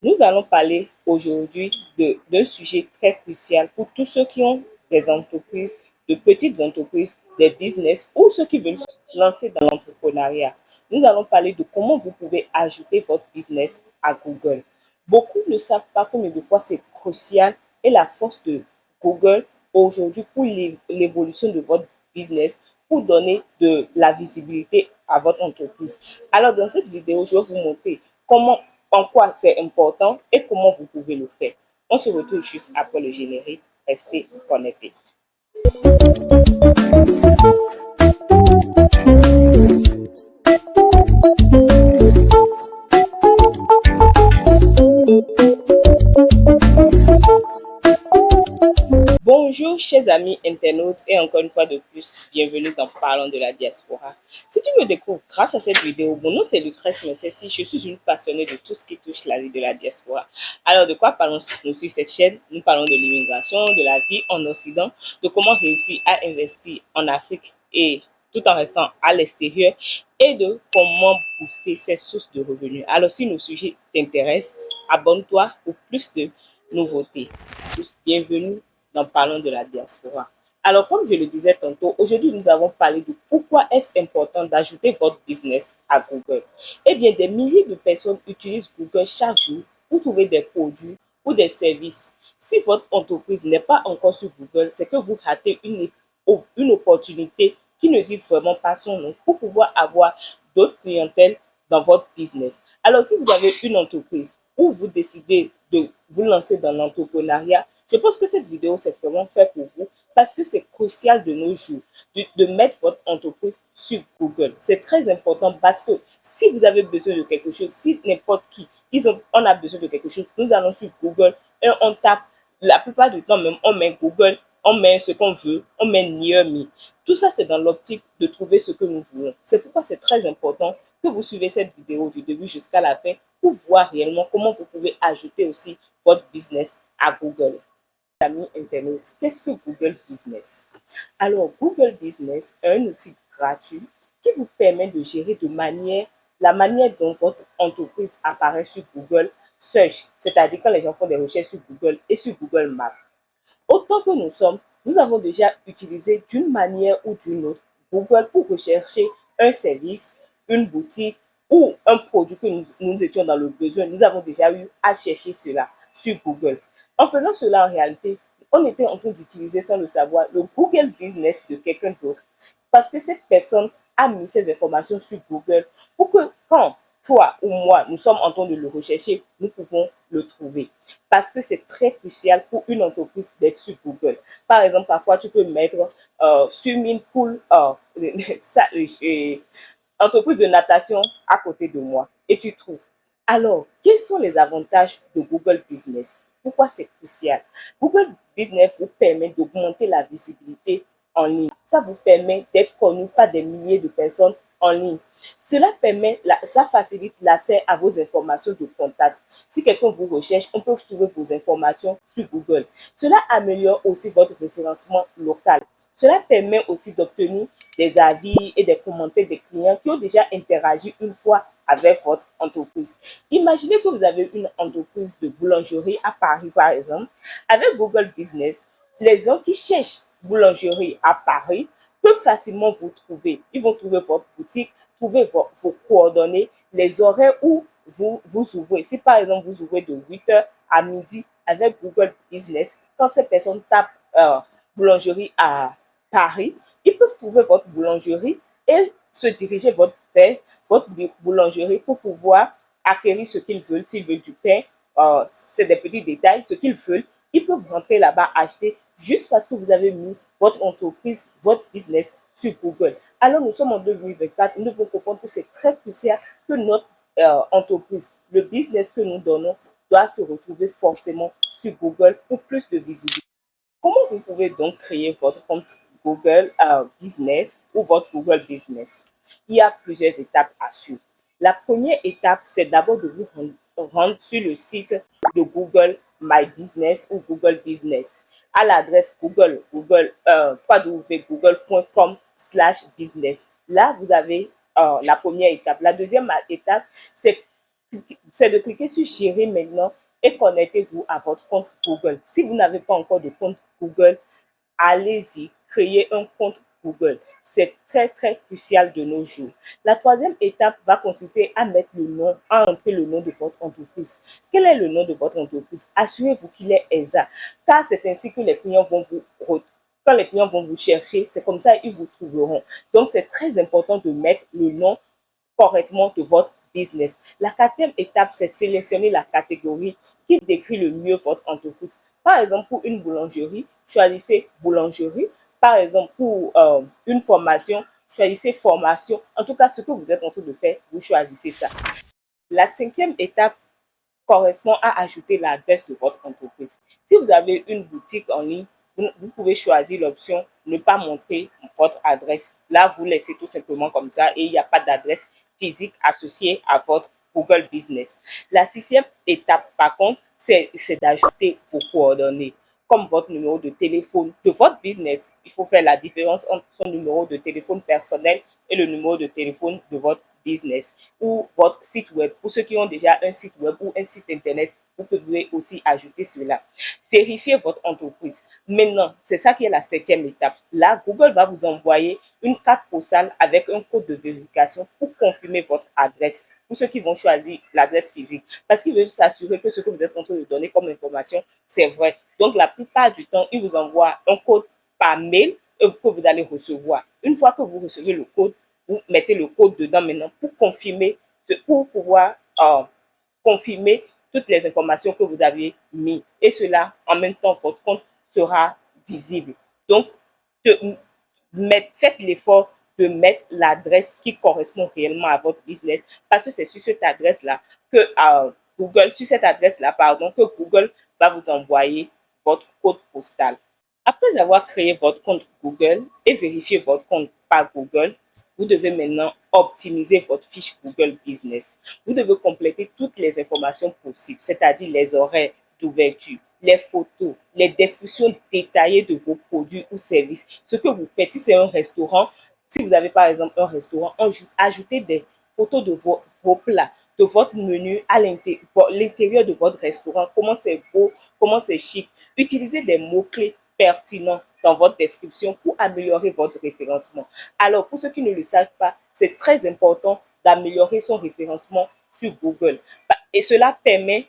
Nous allons parler aujourd'hui d'un sujet très crucial pour tous ceux qui ont des entreprises, de petites entreprises, des business ou ceux qui veulent se lancer dans l'entrepreneuriat. Nous allons parler de comment vous pouvez ajouter votre business à Google. Beaucoup ne savent pas combien de fois c'est crucial et la force de Google aujourd'hui pour l'évolution de votre business, pour donner de la visibilité à votre entreprise. Alors, dans cette vidéo, je vais vous montrer comment, en quoi c'est important et comment vous pouvez le faire. On se retrouve juste après le générique. Restez connectés. Bonjour chers amis internautes et encore une fois de plus, bienvenue dans Parlons de la diaspora. Si tu me découvres grâce à cette vidéo, mon nom c'est Lucrèce Messessi, je suis une passionnée de tout ce qui touche la vie de la diaspora. Alors de quoi parlons-nous sur cette chaîne? Nous parlons de l'immigration, de la vie en Occident, de comment réussir à investir en Afrique et tout en restant à l'extérieur et de comment booster ses sources de revenus. Alors si nos sujets t'intéressent, abonne-toi pour plus de nouveautés. Bienvenue dans Parlons de la diaspora. Alors, comme je le disais tantôt, aujourd'hui, nous avons parlé de pourquoi est-ce important d'ajouter votre business à Google. Eh bien, des milliers de personnes utilisent Google chaque jour pour trouver des produits ou des services. Si votre entreprise n'est pas encore sur Google, c'est que vous ratez une opportunité qui ne dit vraiment pas son nom pour pouvoir avoir d'autres clientèles dans votre business. Alors, si vous avez une entreprise ou vous décidez de vous lancer dans l'entrepreneuriat, je pense que cette vidéo, c'est vraiment fait pour vous parce que c'est crucial de nos jours de mettre votre entreprise sur Google. C'est très important parce que si vous avez besoin de quelque chose, si n'importe qui, on a besoin de quelque chose, nous allons sur Google et on tape, la plupart du temps même, on met Google, on met ce qu'on veut, on met Near Me. Tout ça, c'est dans l'optique de trouver ce que nous voulons. C'est pourquoi c'est très important que vous suivez cette vidéo du début jusqu'à la fin pour voir réellement comment vous pouvez ajouter aussi votre business à Google. Amis internautes, qu'est-ce que Google Business? Alors, Google Business est un outil gratuit qui vous permet de gérer la manière dont votre entreprise apparaît sur Google Search, c'est-à-dire quand les gens font des recherches sur Google et sur Google Maps. Autant que nous sommes, nous avons déjà utilisé d'une manière ou d'une autre Google pour rechercher un service, une boutique ou un produit que nous étions dans le besoin. Nous avons déjà eu à chercher cela sur Google. En faisant cela, en réalité, on était en train d'utiliser sans le savoir le Google Business de quelqu'un d'autre parce que cette personne a mis ses informations sur Google pour que quand toi ou moi, nous sommes en train de le rechercher, nous pouvons le trouver. Parce que c'est très crucial pour une entreprise d'être sur Google. Par exemple, parfois, tu peux mettre swimming pool, entreprise de natation à côté de moi et tu trouves. Alors, quels sont les avantages de Google Business? Pourquoi c'est crucial? Google Business vous permet d'augmenter la visibilité en ligne. Ça vous permet d'être connu par des milliers de personnes en ligne. Ça facilite l'accès à vos informations de contact. Si quelqu'un vous recherche, on peut trouver vos informations sur Google. Cela améliore aussi votre référencement local. Cela permet aussi d'obtenir des avis et des commentaires des clients qui ont déjà interagi une fois avec votre entreprise. Imaginez que vous avez une entreprise de boulangerie à Paris, par exemple. Avec Google Business, les gens qui cherchent boulangerie à Paris peuvent facilement vous trouver. Ils vont trouver votre boutique, trouver vos coordonnées, les horaires où vous ouvrez. Si par exemple vous ouvrez de 8h à midi avec Google Business, quand ces personnes tapent boulangerie à Paris, ils peuvent trouver votre boulangerie et se diriger vers votre boulangerie pour pouvoir acquérir ce qu'ils veulent. S'ils veulent du pain, c'est des petits détails, ce qu'ils veulent, ils peuvent rentrer là-bas, acheter juste parce que vous avez mis votre entreprise, votre business sur Google. Alors, nous sommes en 2024, nous devons comprendre que c'est très crucial que notre entreprise, le business que nous donnons, doit se retrouver forcément sur Google pour plus de visibilité. Comment vous pouvez donc créer votre compte Google Business ou votre Google Business? Il y a plusieurs étapes à suivre. La première étape, c'est d'abord de vous rendre sur le site de Google My Business ou Google Business à l'adresse www.google.com/business. Là, vous avez la première étape. La deuxième étape, c'est c'est de cliquer sur Gérer maintenant et connectez-vous à votre compte Google. Si vous n'avez pas encore de compte Google, allez-y, créez un compte Google. C'est très, très crucial de nos jours. La troisième étape va consister à mettre le nom, à entrer le nom de votre entreprise. Quel est le nom de votre entreprise? Assurez-vous qu'il est exact, car c'est ainsi que les clients vont vous quand les clients vont vous chercher, c'est comme ça ils vous trouveront. Donc, c'est très important de mettre le nom correctement de votre business. La quatrième étape, c'est de sélectionner la catégorie qui décrit le mieux votre entreprise. Par exemple, pour une boulangerie, choisissez boulangerie. Par exemple, pour une formation, choisissez formation. En tout cas, ce que vous êtes en train de faire, vous choisissez ça. La cinquième étape correspond à ajouter l'adresse de votre entreprise. Si vous avez une boutique en ligne, vous pouvez choisir l'option ne pas montrer votre adresse. Là, vous laissez tout simplement comme ça et il n'y a pas d'adresse physique associée à votre Google Business. La sixième étape, par contre, c'est d'ajouter vos coordonnées, comme votre numéro de téléphone de votre business. Il faut faire la différence entre son numéro de téléphone personnel et le numéro de téléphone de votre business ou votre site web. Pour ceux qui ont déjà un site web ou un site internet, vous pouvez aussi ajouter cela. Vérifiez votre entreprise. Maintenant, c'est ça qui est la septième étape. Là, Google va vous envoyer une carte postale avec un code de vérification pour confirmer votre adresse. Pour ceux qui vont choisir l'adresse physique, parce qu'ils veulent s'assurer que ce que vous êtes en train de donner comme information, c'est vrai. Donc, la plupart du temps, ils vous envoient un code par mail que vous allez recevoir. Une fois que vous recevez le code, vous mettez le code dedans maintenant pour confirmer, pour pouvoir confirmer toutes les informations que vous avez mis. Et cela, en même temps, votre compte sera visible. Donc, faites l'effort de mettre l'adresse qui correspond réellement à votre business, parce que c'est sur cette adresse-là que que Google va vous envoyer votre code postal. Après avoir créé votre compte Google et vérifié votre compte par Google, vous devez maintenant optimiser votre fiche Google Business. Vous devez compléter toutes les informations possibles, c'est-à-dire les horaires d'ouverture, les photos, les descriptions détaillées de vos produits ou services. Ce que vous faites, si c'est un restaurant, si vous avez par exemple un restaurant, ajoutez des photos de vos plats, de votre menu à l'intérieur de votre restaurant, comment c'est beau, comment c'est chic. Utilisez des mots-clés pertinents dans votre description pour améliorer votre référencement. Alors, pour ceux qui ne le savent pas, c'est très important d'améliorer son référencement sur Google. Et cela permet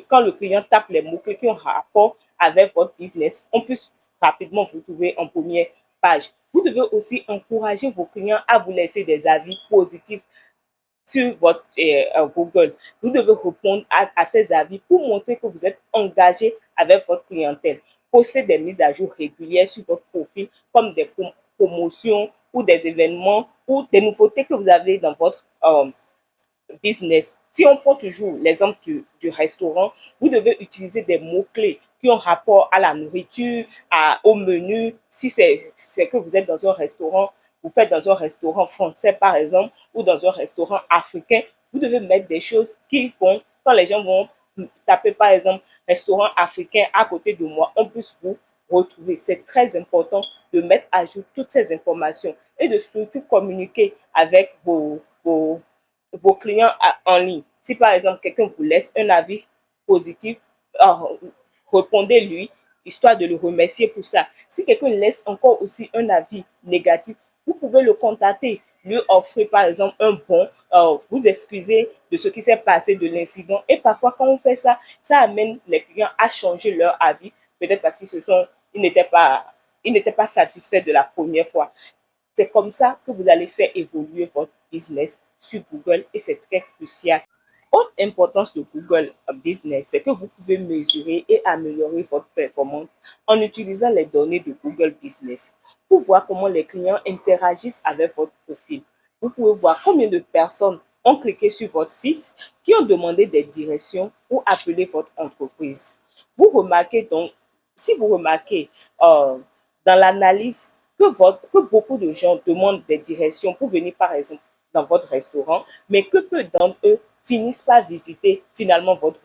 quand le client tape les mots-clés qui ont rapport avec votre business, on puisse rapidement vous trouver en première page. Vous devez aussi encourager vos clients à vous laisser des avis positifs sur votre Google. Vous devez répondre à ces avis pour montrer que vous êtes engagé avec votre clientèle. Postez des mises à jour régulières sur votre profil, comme des promotions ou des événements ou des nouveautés que vous avez dans votre business. Si on prend toujours l'exemple du restaurant, vous devez utiliser des mots-clés qui ont rapport à la nourriture, au menu. Si c'est que vous êtes dans un restaurant, vous faites dans un restaurant français par exemple, ou dans un restaurant africain, vous devez mettre des choses qui font, quand les gens vont taper par exemple restaurant africain à côté de moi, on puisse vous retrouver. C'est très important de mettre à jour toutes ces informations et de surtout communiquer avec vos clients en ligne. Si par exemple quelqu'un vous laisse un avis positif, répondez-lui, histoire de le remercier pour ça. Si quelqu'un laisse encore aussi un avis négatif, vous pouvez le contacter, lui offrir par exemple un bon, vous excuser de ce qui s'est passé, de l'incident. Et parfois, quand on fait ça, ça amène les clients à changer leur avis, peut-être parce qu'ils n'étaient pas satisfaits de la première fois. C'est comme ça que vous allez faire évoluer votre business sur Google et c'est très crucial. Autre importance de Google Business, c'est que vous pouvez mesurer et améliorer votre performance en utilisant les données de Google Business pour voir comment les clients interagissent avec votre profil. Vous pouvez voir combien de personnes ont cliqué sur votre site, qui ont demandé des directions ou appelé votre entreprise. Vous remarquez donc, si vous remarquez dans l'analyse que beaucoup de gens demandent des directions pour venir par exemple dans votre restaurant, mais que peu d'entre eux finissent par visiter finalement votre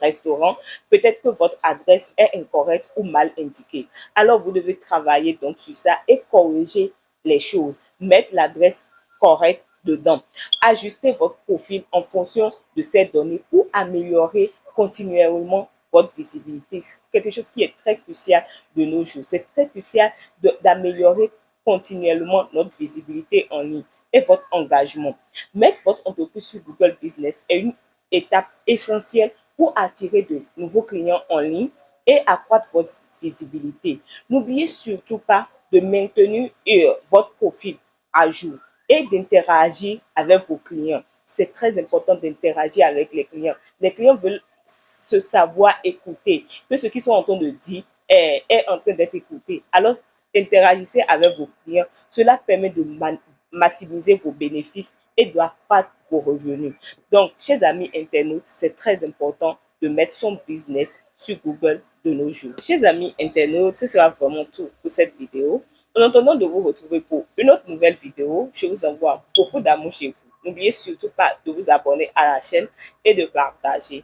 restaurant, peut-être que votre adresse est incorrecte ou mal indiquée. Alors, vous devez travailler donc sur ça et corriger les choses, mettre l'adresse correcte dedans. Ajustez votre profil en fonction de ces données pour améliorer continuellement votre visibilité. Quelque chose qui est très crucial de nos jours. C'est très crucial d'améliorer continuellement notre visibilité en ligne et votre engagement. Mettre votre entreprise sur Google Business est une étape essentielle pour attirer de nouveaux clients en ligne et accroître votre visibilité. N'oubliez surtout pas de maintenir votre profil à jour et d'interagir avec vos clients. C'est très important d'interagir avec les clients. Les clients veulent se savoir écouter, que ce qu'ils sont en train de dire est en train d'être écouté. Alors, interagissez avec vos clients. Cela permet de maximiser vos bénéfices et d'accroître vos revenus. Donc, chers amis internautes, c'est très important de mettre son business sur Google de nos jours. Chers amis internautes, ce sera vraiment tout pour cette vidéo. En attendant de vous retrouver pour une autre nouvelle vidéo, je vous envoie beaucoup d'amour chez vous. N'oubliez surtout pas de vous abonner à la chaîne et de partager.